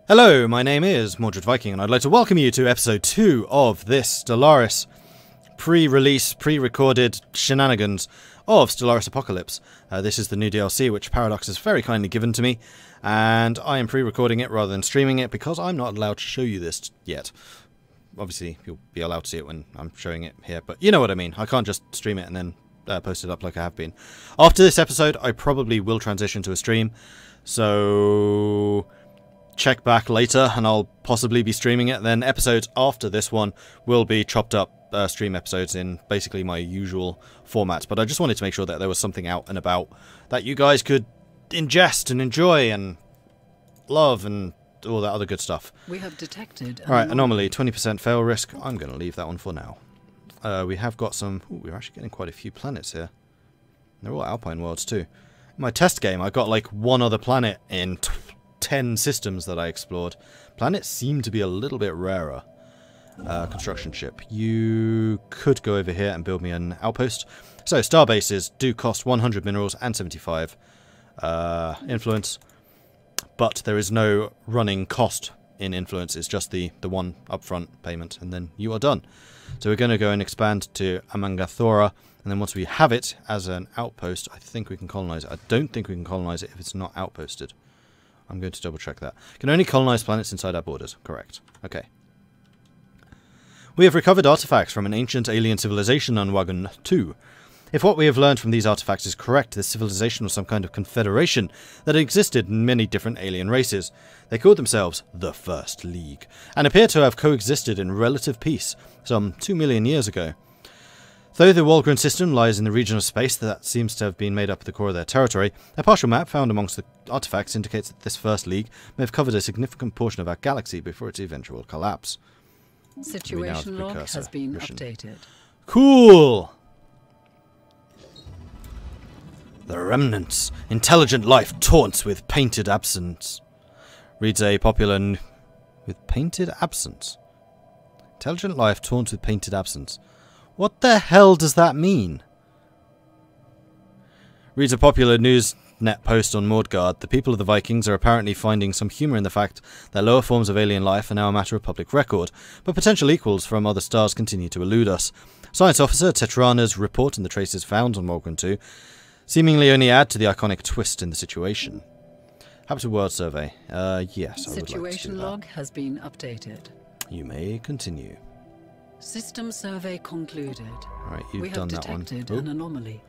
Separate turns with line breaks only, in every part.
Hello, my name is Mordred Viking, and I'd like to welcome you to episode 2 of this Stellaris pre-release, pre-recorded shenanigans of Stellaris Apocalypse. This is the new DLC which Paradox has very kindly given to me, and I am pre-recording it rather than streaming it because I'm not allowed to show you this yet. Obviously, you'll be allowed to see it when I'm showing it here, but you know what I mean. I can't just stream it and then post it up like I have been. After this episode, I probably will transition to a stream, so check back later and I'll possibly be streaming it. Then episodes after this one will be chopped up stream episodes in basically my usual format. But I just wanted to make sure that there was something out and about that you guys could ingest and enjoy and love and all that other good stuff.
We have detected an
Alright, anomaly, 20% fail risk. I'm going to leave that one for now. We have got some... Ooh, we're actually getting quite a few planets here. They're all Alpine worlds too. In my test game, I got like one other planet in 10 systems that I explored. Planets seem to be a little bit rarer. Construction ship. You could go over here and build me an outpost. So, star bases do cost 100 minerals and 75 influence. But there is no running cost in influence. It's just the one upfront payment, and then you are done. So we're going to go and expand to Amangathora, and then once we have it as an outpost, I think we can colonize it. I don't think we can colonize it if it's not outposted. I'm going to double check that. Can only colonize planets inside our borders. Correct. Okay. We have recovered artifacts from an ancient alien civilization on Wagon 2. If what we have learned from these artifacts is correct, this civilization was some kind of confederation that existed in many different alien races. They called themselves the First League, and appear to have coexisted in relative peace some 2 million years ago. Though the Walgren system lies in the region of space that seems to have been made up at the core of their territory, a partial map found amongst the artifacts indicates that this First League may have covered a significant portion of our galaxy before its eventual collapse.
Situation log has been updated.
Cool! The Remnants. Intelligent life taunts with painted absence. Reads a popular... with painted absence? Intelligent life taunts with painted absence. What the hell does that mean? Reads a popular Newsnet post on Mordred. The people of the Vikings are apparently finding some humour in the fact that lower forms of alien life are now a matter of public record, but potential equals from other stars continue to elude us. Science Officer Tetrana's report and the traces found on Walgren 2 seemingly only add to the iconic twist in the situation. Habitable World Survey. Yes, I would like to do that.
Situation log has been updated.
You may continue.
System survey concluded.
Alright, you've done that one.
We have detected an anomaly.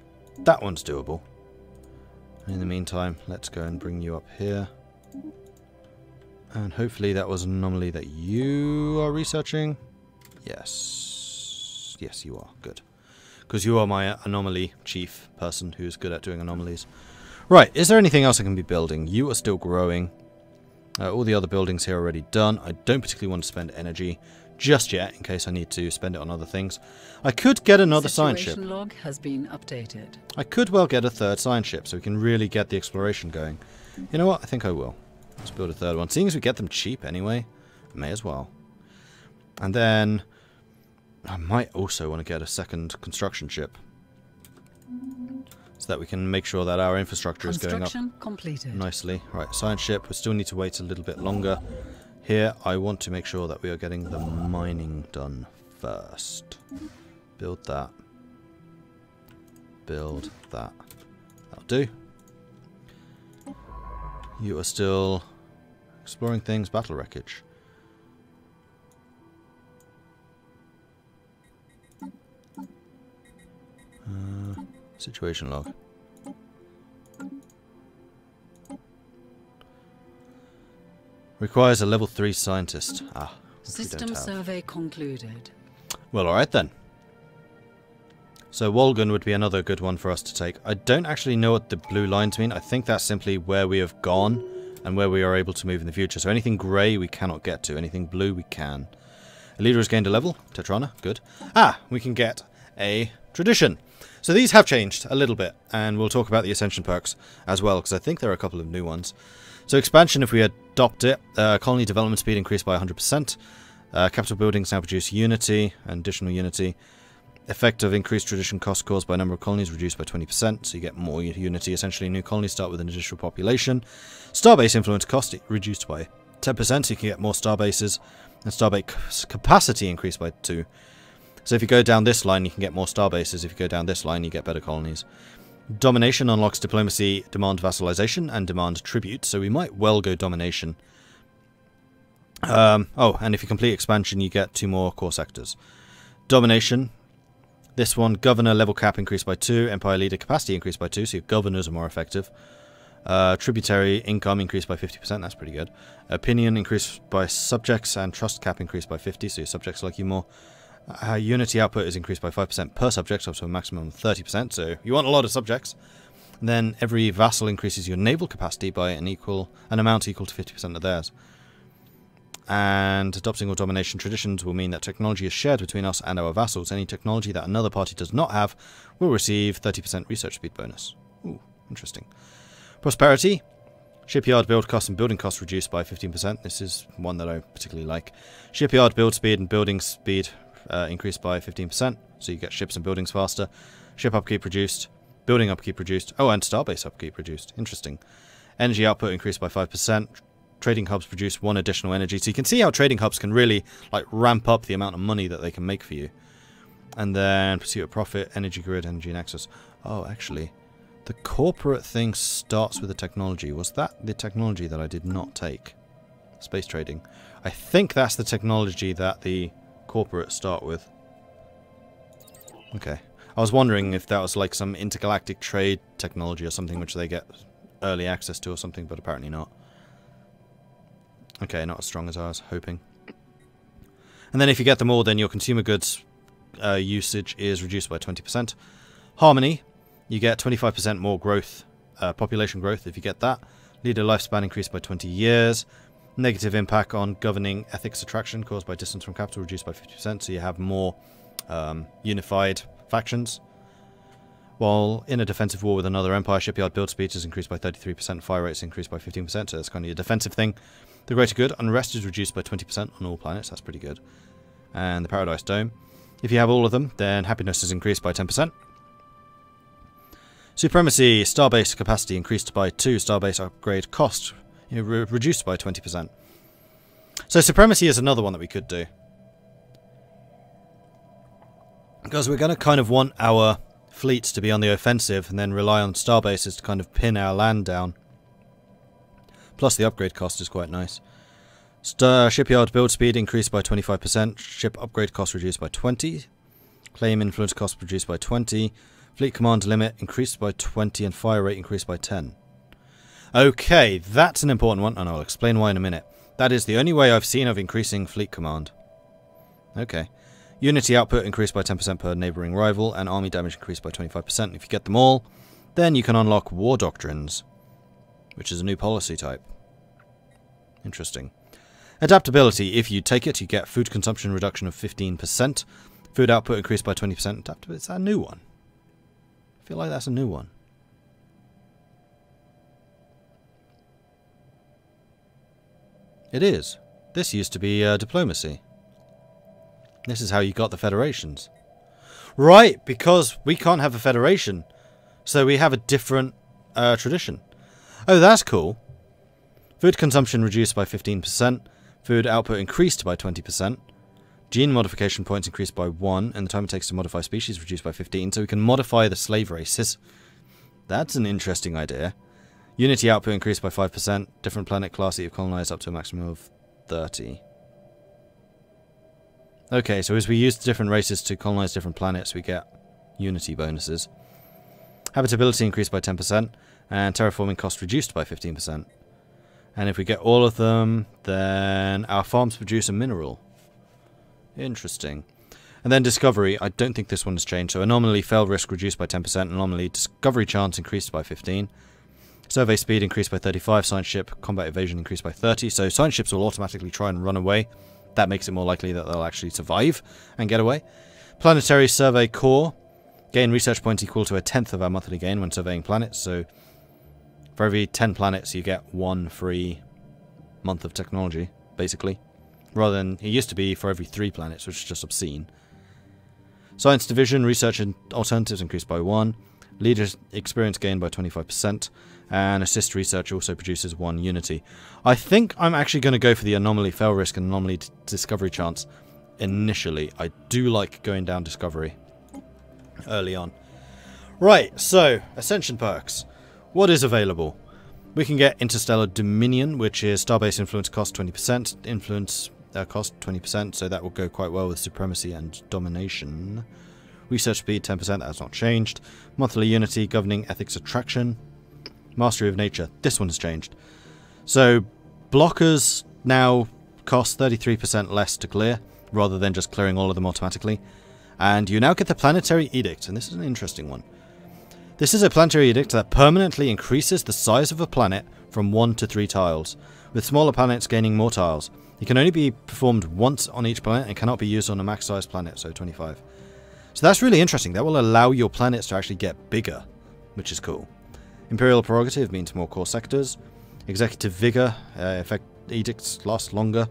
That one's doable. In the meantime, let's go and bring you up here. And hopefully that was an anomaly that you are researching. Yes. Yes, you are. Good. Because you are my anomaly chief person who's good at doing anomalies. Right, is there anything else I can be building? You are still growing. All the other buildings here are already done. I don't particularly want to spend energy just yet, in case I need to spend it on other things. I could get another science ship.
Situation log has been updated.
I could well get a third science ship, so we can really get the exploration going. You know what? I think I will. Let's build a third one. Seeing as we get them cheap anyway, may as well. And then I might also want to get a second construction ship, so that we can make sure that our infrastructure is going up
completed.
Nicely. Right, science ship. We still need to wait a little bit longer. Here, I want to make sure that we are getting the mining done first. Build that. Build that. That'll do. You are still exploring things. Battle wreckage. Situation log. Requires a level 3 scientist.
System survey concluded.
Well, alright then. So Walgren would be another good one for us to take. I don't actually know what the blue lines mean. I think that's simply where we have gone and where we are able to move in the future. So anything grey we cannot get to. Anything blue we can. A leader has gained a level. Tetrana, good. We can get a tradition. So these have changed a little bit, and we'll talk about the Ascension perks as well, because I think there are a couple of new ones. So expansion, if we adopt it, colony development speed increased by 100%. Capital buildings now produce unity, and additional unity. Effect of increased tradition cost caused by number of colonies reduced by 20%, so you get more unity. Essentially, new colonies start with an additional population. Starbase influence cost reduced by 10%, so you can get more star bases, and starbase capacity increased by 2. So if you go down this line, you can get more star bases. If you go down this line, you get better colonies. Domination unlocks diplomacy, demand vassalization, and demand tribute, so we might well go domination. Oh, and if you complete expansion, you get 2 more core sectors. Domination. This one, governor level cap increased by 2, empire leader capacity increased by 2, so your governors are more effective. Tributary income increased by 50%, that's pretty good. Opinion increased by subjects, and trust cap increased by 50, so your subjects like you more. Unity output is increased by 5% per subject, up to a maximum of 30%, so you want a lot of subjects. And then every vassal increases your naval capacity by an amount equal to 50% of theirs. And adopting all domination traditions will mean that technology is shared between us and our vassals. Any technology that another party does not have will receive 30% research speed bonus. Ooh, interesting. Prosperity. Shipyard build costs and building costs reduced by 15%. This is one that I particularly like. Shipyard build speed and building speed increased by 15%, so you get ships and buildings faster. Ship upkeep reduced. Building upkeep reduced. Oh, and starbase upkeep reduced. Interesting. Energy output increased by 5%. Trading hubs produce 1 additional energy. So you can see how trading hubs can really like ramp up the amount of money that they can make for you. And then pursuit of profit, energy grid, energy nexus. Oh, actually, the corporate thing starts with the technology. Was that the technology that I did not take? Space trading. I think that's the technology that the corporate start with. Okay. I was wondering if that was like some intergalactic trade technology or something which they get early access to or something, but apparently not. Okay, not as strong as I was hoping. And then if you get them all, then your consumer goods usage is reduced by 20%. Harmony, you get 25% more growth, population growth if you get that. Leader lifespan increased by 20 years. Negative impact on governing ethics attraction caused by distance from capital reduced by 50%, so you have more unified factions. While in a defensive war with another empire, shipyard build speed is increased by 33%, fire rates increased by 15%, so that's kind of a defensive thing. The greater good, unrest is reduced by 20% on all planets, that's pretty good. And the Paradise Dome. If you have all of them, then happiness is increased by 10%. Supremacy, starbase capacity increased by 2, starbase upgrade cost reduced by 20%. So supremacy is another one that we could do. Because we're going to kind of want our fleets to be on the offensive and then rely on starbases to kind of pin our land down. Plus the upgrade cost is quite nice. Shipyard build speed increased by 25%. Ship upgrade cost reduced by 20. Claim influence cost reduced by 20. Fleet command limit increased by 20 and fire rate increased by 10. Okay, that's an important one, and I'll explain why in a minute. That is the only way I've seen of increasing fleet command. Okay. Unity output increased by 10% per neighbouring rival, and army damage increased by 25%. If you get them all, then you can unlock war doctrines, which is a new policy type. Interesting. Adaptability. If you take it, you get food consumption reduction of 15%. Food output increased by 20%. Adaptability, is that a new one? I feel like that's a new one. It is. This used to be diplomacy. This is how you got the federations. Right, because we can't have a federation. So we have a different tradition. Oh, that's cool. Food consumption reduced by 15%. Food output increased by 20%. Gene modification points increased by 1. And the time it takes to modify species reduced by 15. So we can modify the slave races. That's an interesting idea. Unity output increased by 5%. Different planet class that you've colonized up to a maximum of 30. Okay, so as we use different races to colonize different planets, we get unity bonuses. Habitability increased by 10%, and terraforming cost reduced by 15%. And if we get all of them, then our farms produce a mineral. Interesting. And then discovery, I don't think this one has changed. So anomaly fail risk reduced by 10%, anomaly discovery chance increased by 15%. Survey speed increased by 35%, science ship combat evasion increased by 30%. So science ships will automatically try and run away. That makes it more likely that they'll actually survive and get away. Planetary survey core. Gain research points equal to 1/10 of our monthly gain when surveying planets. So for every 10 planets you get 1 free month of technology, basically. Rather than, it used to be for every 3 planets, which is just obscene. Science division, research and alternatives increased by 1. Leader experience gained by 25%. And assist research also produces 1 unity. I think I'm actually going to go for the anomaly fail risk and anomaly discovery chance initially. I do like going down discovery early on. Right, so Ascension perks. What is available? We can get Interstellar Dominion, which is Starbase influence cost 20%, influence cost 20%, so that will go quite well with Supremacy and Domination. Research speed 10%, that's not changed. Monthly Unity, Governing Ethics Attraction. Mastery of Nature, this one has changed. So, blockers now cost 33% less to clear, rather than just clearing all of them automatically. And you now get the Planetary Edict, and this is an interesting one. This is a planetary edict that permanently increases the size of a planet from 1 to 3 tiles, with smaller planets gaining more tiles. It can only be performed once on each planet and cannot be used on a max-sized planet, so 25. So that's really interesting. That will allow your planets to actually get bigger, which is cool. Imperial Prerogative means more core sectors. Executive Vigor, effect edicts last longer.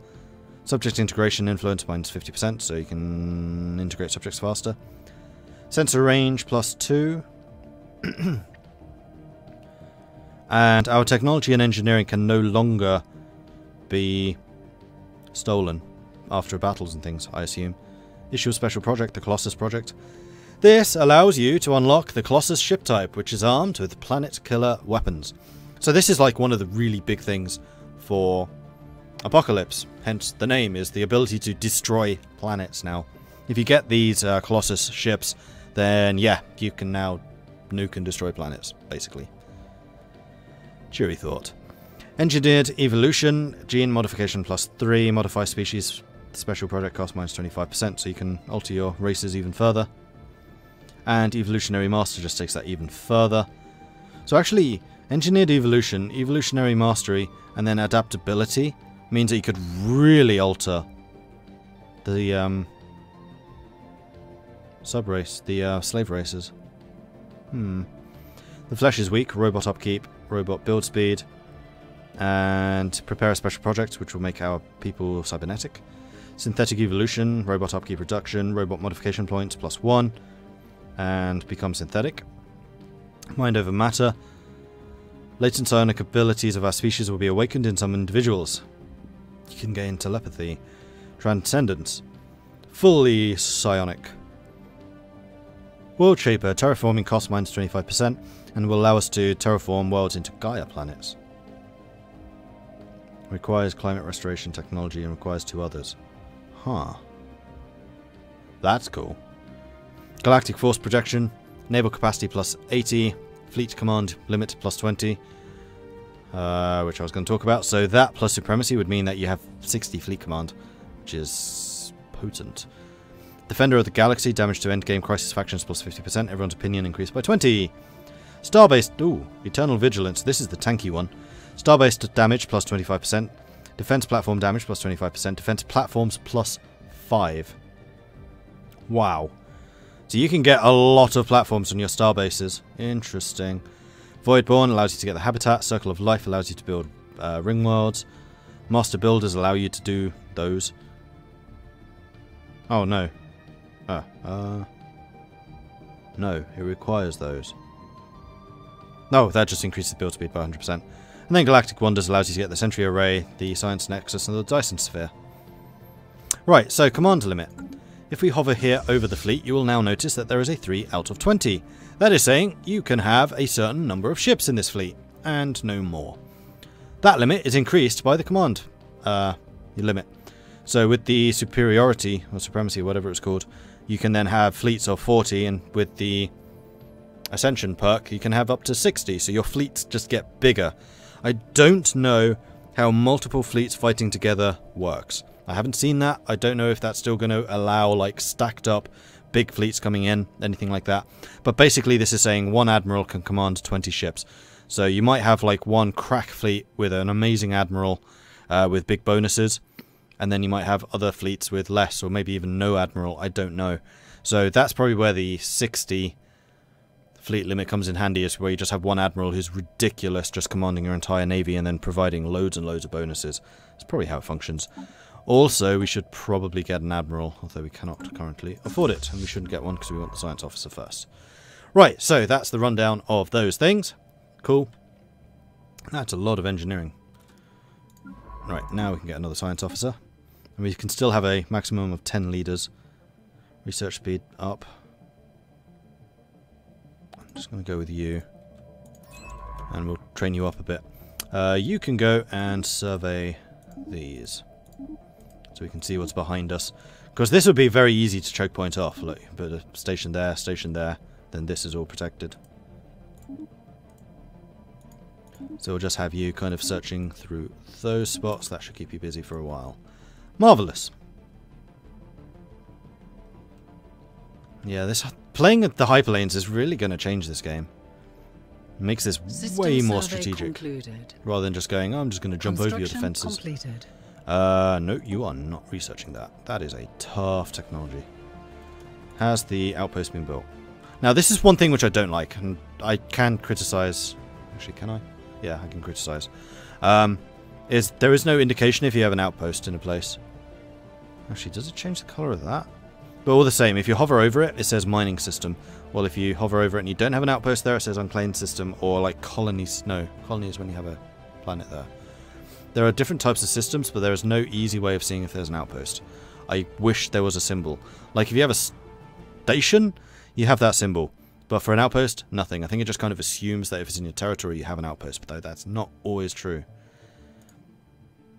Subject Integration Influence minus 50%, so you can integrate subjects faster. Sensor Range plus 2. And our technology and engineering can no longer be stolen after battles and things, I assume. Issue a special project, the Colossus project. This allows you to unlock the Colossus ship type, which is armed with planet killer weapons. So this is like one of the really big things for Apocalypse, hence the name, is the ability to destroy planets now. If you get these Colossus ships, then yeah, you can now nuke and destroy planets, basically. Cheery thought. Engineered Evolution, Gene Modification plus 3, Modify Species, Special Project cost minus 25%, so you can alter your races even further. And Evolutionary Master just takes that even further. So actually, Engineered Evolution, Evolutionary Mastery, and then Adaptability means that you could really alter the sub-race, the slave races. The flesh is weak, robot upkeep, robot build speed, and prepare a special project which will make our people cybernetic. Synthetic evolution, robot upkeep reduction, robot modification points plus 1, and become synthetic. Mind over matter. Latent psionic abilities of our species will be awakened in some individuals. You can gain telepathy. Transcendence. Fully psionic. World Shaper, terraforming cost minus 25%, and will allow us to terraform worlds into Gaia planets. Requires climate restoration technology and requires 2 others. Huh. That's cool. Galactic force projection, naval capacity plus 80, fleet command limit plus 20, which I was going to talk about. So that plus supremacy would mean that you have 60 fleet command, which is potent. Defender of the Galaxy, damage to endgame crisis factions plus 50%, everyone's opinion increased by 20. Star-based, Eternal Vigilance, this is the tanky one. Star-based damage plus 25%, defense platform damage plus 25%, defense platforms plus 5. Wow. So you can get a lot of platforms on your star bases. Interesting. Voidborn allows you to get the habitat, Circle of Life allows you to build ring worlds, Master Builders allow you to do those. Oh no. No, it requires those. No, that just increases build speed by 100%. And then Galactic Wonders allows you to get the Sentry Array, the Science Nexus, and the Dyson Sphere. Right, so command limit. If we hover here over the fleet, you will now notice that there is a 3 out of 20. That is saying you can have a certain number of ships in this fleet, and no more. That limit is increased by the command limit. So with the superiority, or supremacy, whatever it's called, you can then have fleets of 40, and with the Ascension perk, you can have up to 60, so your fleets just get bigger. I don't know how multiple fleets fighting together works. I haven't seen that. I don't know if that's still going to allow, like, stacked up big fleets coming in, anything like that. But basically this is saying one admiral can command 20 ships. So you might have, like, one crack fleet with an amazing admiral with big bonuses, and then you might have other fleets with less, or maybe even no admiral, I don't know. So that's probably where the 60 fleet limit comes in handy, is where you just have one admiral who's ridiculous, just commanding your entire navy and then providing loads and loads of bonuses. That's probably how it functions. Also, we should probably get an admiral, although we cannot currently afford it, and we shouldn't get one because we want the science officer first. Right, so that's the rundown of those things. Cool. That's a lot of engineering. Right, now we can get another science officer. And we can still have a maximum of 10 leaders. Research speed up. I'm just going to go with you. And we'll train you up a bit. You can go and survey these. So we can see what's behind us. Because this would be very easy to choke point off. Look, put a station there, then this is all protected. So we'll just have you kind of searching through those spots. That should keep you busy for a while. Marvellous. Yeah, this playing at the hyperlanes is really going to change this game. It makes this way more strategic. Rather than just going, oh, I'm just going to jump over your defences. No, you are not researching that. That is a tough technology. Has the outpost been built? Now, this is one thing which I don't like, and I can criticise... Actually, can I? Yeah, I can criticise. There is no indication if you have an outpost in a place. Actually, does it change the colour of that? But all the same, if you hover over it, it says mining system. Well, if you hover over it and you don't have an outpost there, it says unclaimed system, or like colonies. No, colony is when you have a planet there. There are different types of systems, but there is no easy way of seeing if there's an outpost. I wish there was a symbol. Like, if you have a station, you have that symbol. But for an outpost, nothing. I think it just kind of assumes that if it's in your territory, you have an outpost. But that's not always true.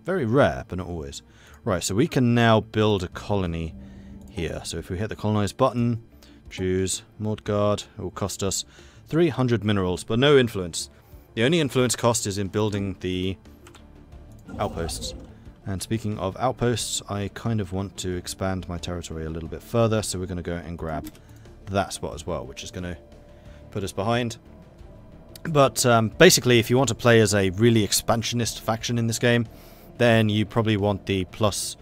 Very rare, but not always. Right, so we can now build a colony here. So if we hit the colonize button, choose Mordred, it will cost us 300 minerals, but no influence. The only influence cost is in building the outposts. And speaking of outposts, I kind of want to expand my territory a little bit further, so we're going to go and grab that spot as well, which is going to put us behind. But basically, if you want to play as a really expansionist faction in this game, then you probably want the plus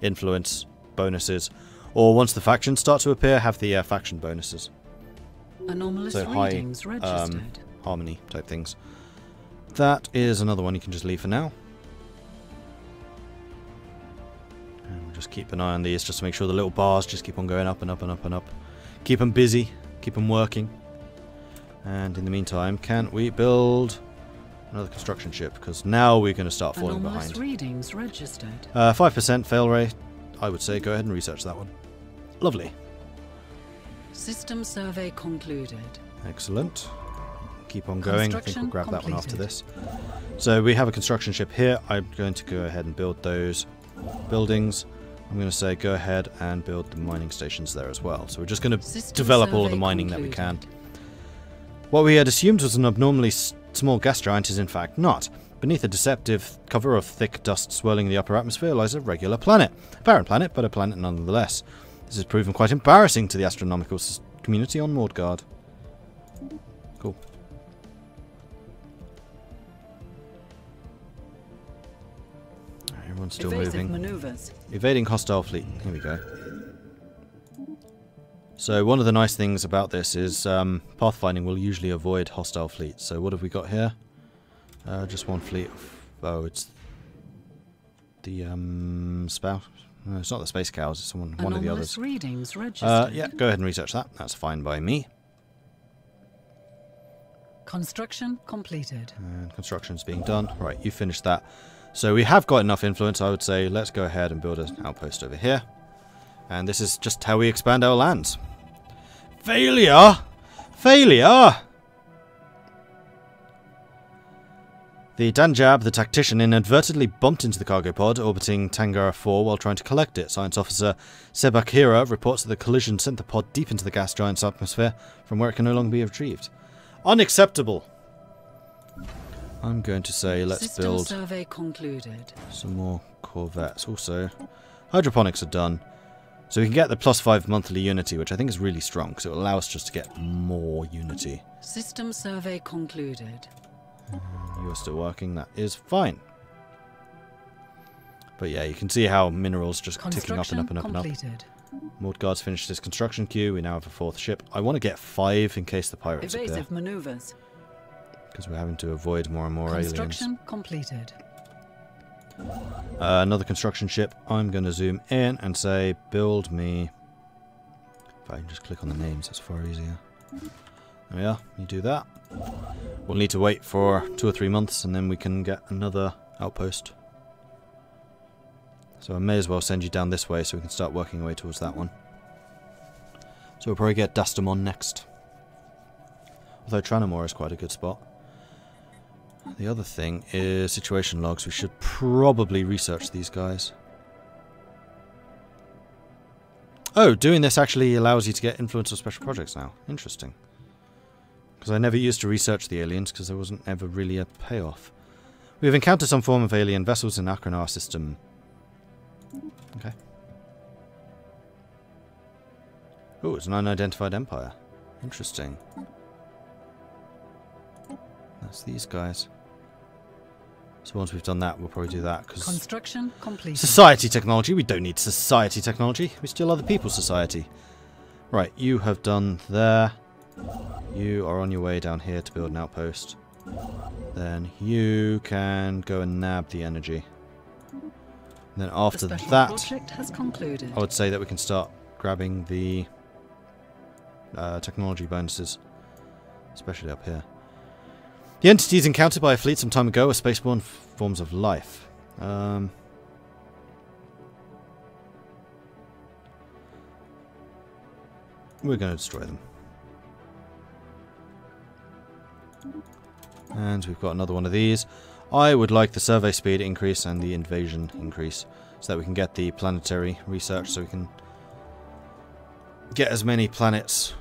influence bonuses, or once the factions start to appear, have the faction bonuses.
Anomalous
so high harmony type things. That is another one you can just leave for now. And we'll just keep an eye on these just to make sure the little bars just keep on going up and up and up and up. Keep them busy, keep them working. And in the meantime, can we build another construction ship? Because now we're going to start falling behind.
Readings registered.
5% fail rate. I would say go ahead and research that one. Lovely.
System survey concluded.
Excellent. Keep on going. I think we'll grab that one after this. So we have a construction ship here. I'm going to go ahead and build those buildings. I'm going to say go ahead and build the mining stations there as well. So we're just going to develop all of the mining that we can. What we had assumed was an abnormally small gas giant is in fact not. Beneath a deceptive cover of thick dust swirling in the upper atmosphere lies a regular planet. A barren planet, but a planet nonetheless. This has proven quite embarrassing to the astronomical community on Mordred. Cool. Everyone's still moving.
Maneuvers.
Evading hostile fleet. Here we go. So one of the nice things about this is pathfinding will usually avoid hostile fleets. So what have we got here? Just one fleet. Oh, it's the spout. No, it's not the space cows. It's one of the others.
Readings registered.
Yeah, go ahead and research that. That's fine by me.
Construction completed.
And construction's being done. Right, you finished that. So we have got enough influence. I would say let's go ahead and build an outpost over here. And this is just how we expand our lands. Failure! Failure! The Danjab, the tactician, inadvertently bumped into the cargo pod orbiting Tangara 4 while trying to collect it. Science officer Sebakira reports that the collision sent the pod deep into the gas giant's atmosphere from where it can no longer be retrieved. Unacceptable! I'm going to say let's build
survey concluded.
Some more corvettes. Also, hydroponics are done. So we can get the +5 monthly unity, which I think is really strong, because it will allow us just to get more unity.
System survey concluded.
You're still working, that is fine. But yeah, you can see how minerals just ticking up and up and up and up. Mordred's finished his construction queue, we now have a 4th ship. I want to get 5 in case the pirates appear.
Evasive maneuvers.
Because we're having to avoid more and more aliens.
Construction completed.
Another construction ship. I'm going to zoom in and say, build me... If I can just click on the names, that's far easier. There we are. You do that. We'll need to wait for 2 or 3 months and then we can get another outpost. So I may as well send you down this way so we can start working our way towards that one. So we'll probably get Dastamon next. Although Tranamore is quite a good spot. The other thing is situation logs. We should probably research these guys. Oh, doing this actually allows you to get influence of special projects now. Interesting. Because I never used to research the aliens because there wasn't ever really a payoff. We have encountered some form of alien vessels in Akranar system. Okay. Oh, it's an unidentified empire. Interesting. That's these guys. So once we've done that, we'll probably do that. Cause
construction complete.
Society technology. We don't need society technology. We steal other people's society. Right, you have done there. You are on your way down here to build an outpost. Then you can go and nab the energy. And then after that,
project has concluded.
I would say that we can start grabbing the technology bonuses, especially up here. The entities encountered by a fleet some time ago are spaceborne forms of life. We're going to destroy them. And we've got another one of these. I would like the survey speed increase and the invasion increase so that we can get the planetary research, so we can get as many planets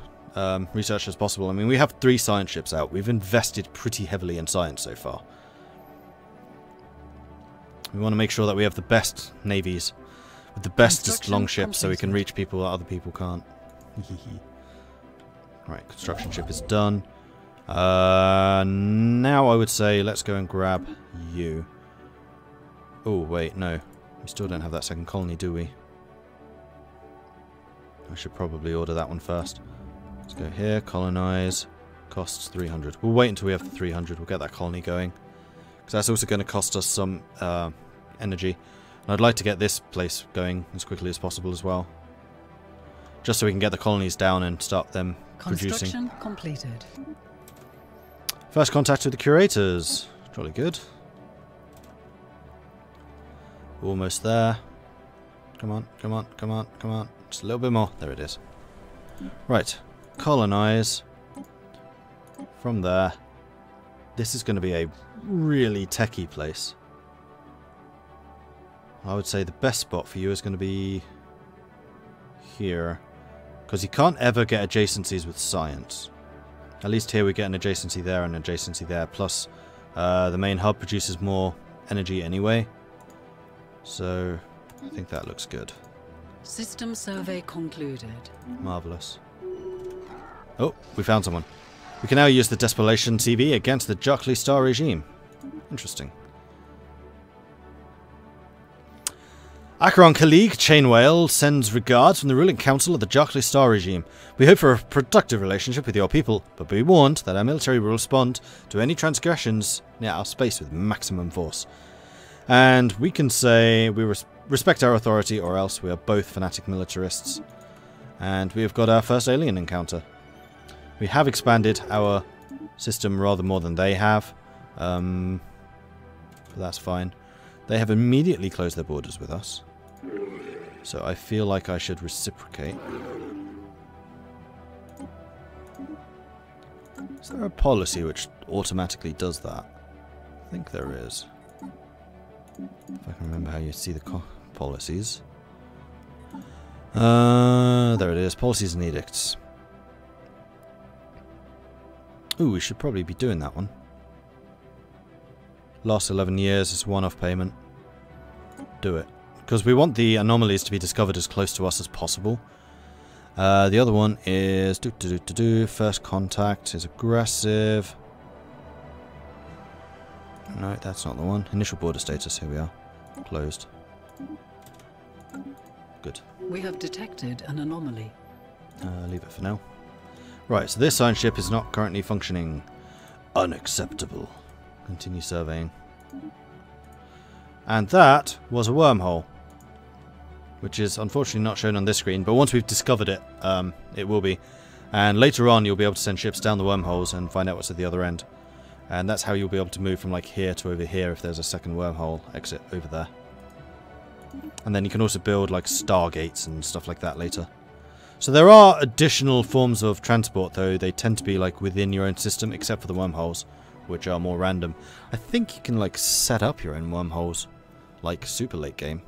researched as possible. I mean, we have 3 science ships out. We've invested pretty heavily in science so far. We want to make sure that we have the best navies with the bestest longships so we can reach people that other people can't. Right, construction ship is done. Now I would say let's go and grab you. Oh, wait, no. We still don't have that second colony, do we? I should probably order that one first. Let's go here, colonize. Costs 300. We'll wait until we have the 300. We'll get that colony going. Because that's also going to cost us some energy. And I'd like to get this place going as quickly as possible as well. Just so we can get the colonies down and start them producing.
Construction completed.
First contact with the curators. Jolly good. Almost there. Come on, come on, come on, come on. Just a little bit more. There it is. Right. Colonize. From there. This is going to be a really techie place. I would say the best spot for you is going to be here. Because you can't ever get adjacencies with science. At least here we get an adjacency there and an adjacency there. Plus, the main hub produces more energy anyway. So, I think that looks good.
System survey concluded.
Marvellous. Oh, we found someone. We can now use the Despolation TV against the Jockley Star regime. Interesting. Acheron Khalig Chainwhale sends regards from the ruling council of the Jockley Star regime. We hope for a productive relationship with your people, but be warned that our military will respond to any transgressions near our space with maximum force. And we can say we respect our authority, or else we are both fanatic militarists. And we have got our first alien encounter. We have expanded our system rather more than they have. But that's fine. They have immediately closed their borders with us. So I feel like I should reciprocate. Is there a policy which automatically does that? I think there is. If I can remember how you see the policies. There it is. Policies and edicts. Ooh, we should probably be doing that one. Last 11 years is one-off payment. Do it. Because we want the anomalies to be discovered as close to us as possible. The other one is... First contact is aggressive. No, that's not the one. Initial border status. Here we are. Closed. Good.
We have detected an anomaly.
Leave it for now. Right, so this science ship is not currently functioning. Unacceptable. Continue surveying. And that was a wormhole. Which is unfortunately not shown on this screen, but once we've discovered it, it will be. And later on, you'll be able to send ships down the wormholes and find out what's at the other end. And that's how you'll be able to move from like here to over here if there's a second wormhole exit over there. And then you can also build like stargates and stuff like that later. So there are additional forms of transport, though they tend to be like within your own system, except for the wormholes, which are more random. I think you can like set up your own wormholes, like super late game.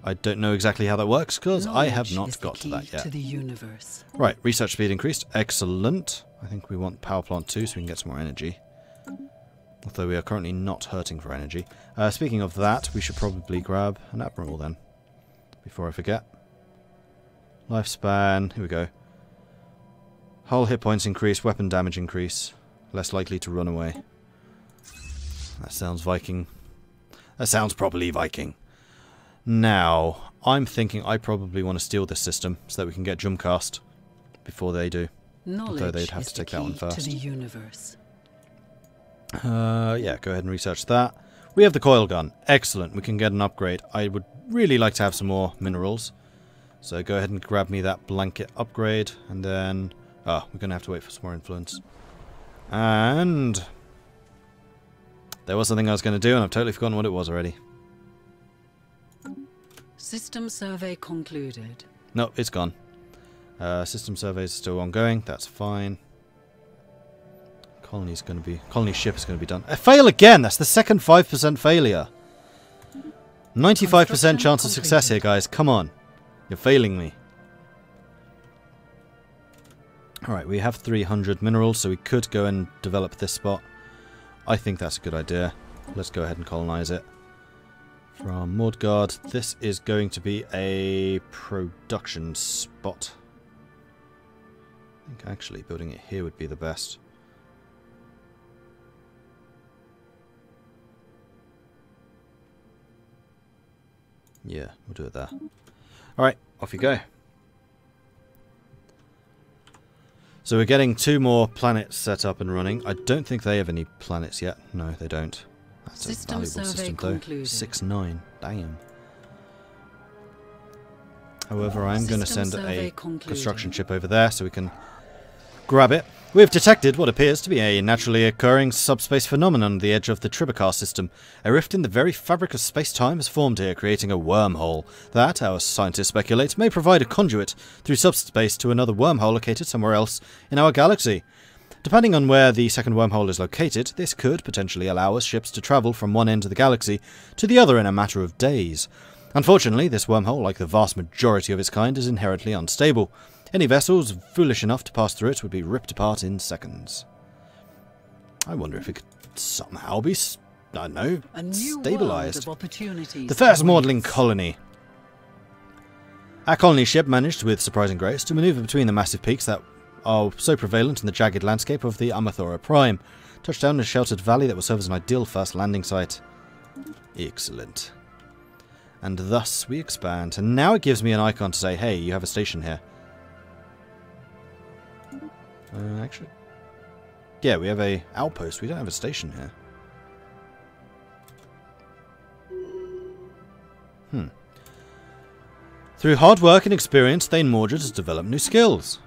I don't know exactly how that works because I have not got to that yet.
To the universe.
Right, research speed increased. Excellent. I think we want power plant 2 so we can get some more energy. Although we are currently not hurting for energy. Speaking of that, we should probably grab an admiral then. Before I forget. Lifespan. Here we go. Hull hit points increase. Weapon damage increase. Less likely to run away. That sounds Viking. That sounds properly Viking. Now, I'm thinking I probably want to steal this system so that we can get Jumcast before they do. Although they'd have to take that one first.
To the universe.
Yeah, go ahead and research that. We have the coil gun. Excellent. We can get an upgrade. I would really like to have some more minerals. So go ahead and grab me that blanket upgrade. And then... oh, we're going to have to wait for some more influence. And... there was something I was going to do and I've totally forgotten what it was already.
System survey concluded.
No, it's gone. System surveys are still ongoing. That's fine. Colony ship is going to be done. Fail again! That's the second 5% failure. 95% chance of success here, guys. Come on. You're failing me. Alright, we have 300 minerals, so we could go and develop this spot. I think that's a good idea. Let's go ahead and colonize it. From Mordred, this is going to be a production spot. I think actually building it here would be the best. Yeah, we'll do it there. Alright, off you go. So we're getting 2 more planets set up and running. I don't think they have any planets yet. No, they don't. That's a valuable system though. 6-9. Damn. However, I'm going to send a construction ship over there so we can grab it. We have detected what appears to be a naturally occurring subspace phenomenon on the edge of the Tribicar system. A rift in the very fabric of space-time has formed here, creating a wormhole that, our scientists speculate, may provide a conduit through subspace to another wormhole located somewhere else in our galaxy. Depending on where the second wormhole is located, this could potentially allow us ships to travel from one end of the galaxy to the other in a matter of days. Unfortunately, this wormhole, like the vast majority of its kind, is inherently unstable. Any vessels foolish enough to pass through it would be ripped apart in seconds. I wonder if it could somehow be, I don't know, stabilized. The first modelling colony. Our colony ship managed, with surprising grace, to maneuver between the massive peaks that are so prevalent in the jagged landscape of the Amathora Prime. Touchdown in a sheltered valley that will serve as an ideal first landing site. Excellent. And thus we expand. And now it gives me an icon to say, hey, you have a station here. Actually, yeah, we have a outpost. We don't have a station here. Through hard work and experience, Thane Mordred has developed new skills.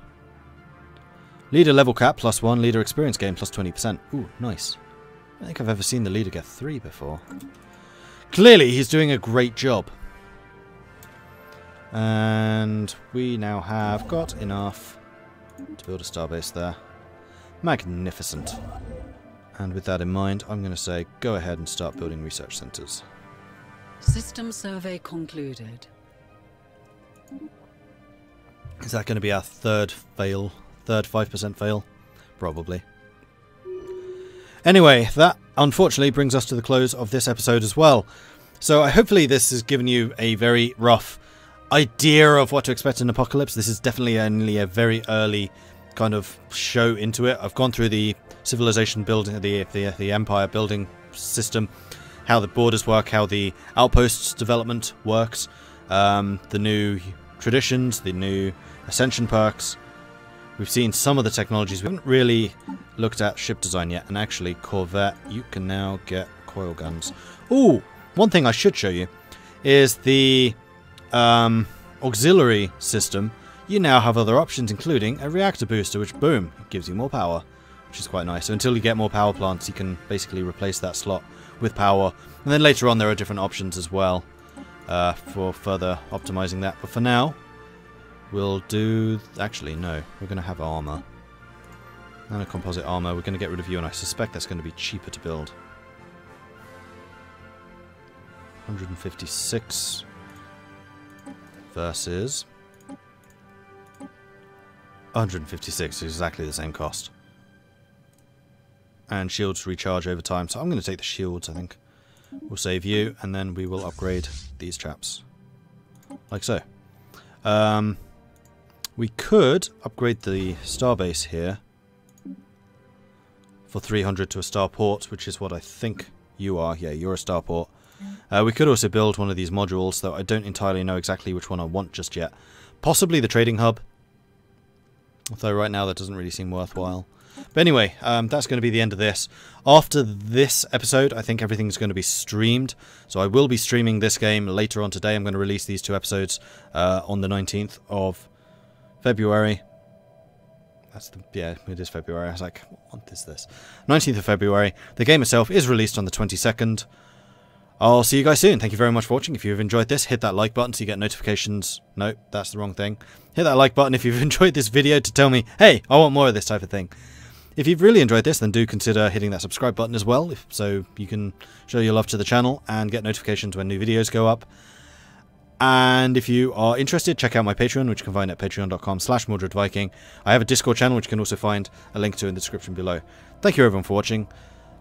Leader level cap +1, leader experience gain +20%. Ooh, nice. I don't think I've ever seen the leader get 3 before. Clearly, he's doing a great job. And we now have got enough to build a starbase there. Magnificent. And with that in mind, I'm going to say go ahead and start building research centers.
System survey concluded.
Is that going to be our third fail? Third 5% fail? Probably. Anyway, that unfortunately brings us to the close of this episode as well. So hopefully this has given you a very rough idea of what to expect in Apocalypse. This is definitely only a very early kind of show into it. I've gone through the civilization building, the empire building system, how the borders work, how the outposts development works, the new traditions, the new Ascension perks. We've seen some of the technologies. We haven't really looked at ship design yet, and actually Corvette, you can now get coil guns. Ooh, one thing I should show you is the auxiliary system. you now have other options, including a reactor booster, which, boom, gives you more power, which is quite nice. So until you get more power plants, you can basically replace that slot with power. And then later on, there are different options as well for further optimizing that. But for now, we'll do... Actually, no. We're going to have armor. Nanocomposite armor. We're going to get rid of you, and I suspect that's going to be cheaper to build. 156 versus 156 is exactly the same cost. And shields recharge over time, so I'm going to take the shields, I think. We'll save you, and then we will upgrade these chaps. Like so. We could upgrade the starbase here for 300 to a starport, which is what I think you are. Yeah, you're a starport. We could also build one of these modules, though I don't entirely know exactly which one I want just yet. Possibly the trading hub. Although right now that doesn't really seem worthwhile. But anyway, that's going to be the end of this. After this episode, I think everything's going to be streamed. So I will be streaming this game later on today. I'm going to release these 2 episodes on the 19th of February. Yeah, it is February. I was like, what month is this? 19th of February. The game itself is released on the 22nd. I'll see you guys soon. Thank you very much for watching. If you've enjoyed this, hit that like button so you get notifications. Nope, that's the wrong thing. Hit that like button if you've enjoyed this video to tell me, hey, I want more of this type of thing. If you've really enjoyed this, then do consider hitting that subscribe button as well, so you can show your love to the channel and get notifications when new videos go up. And if you are interested, check out my Patreon, which you can find at patreon.com/MordredViking. I have a Discord channel, which you can also find a link to in the description below. Thank you everyone for watching.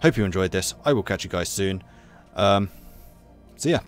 Hope you enjoyed this. I will catch you guys soon. See ya.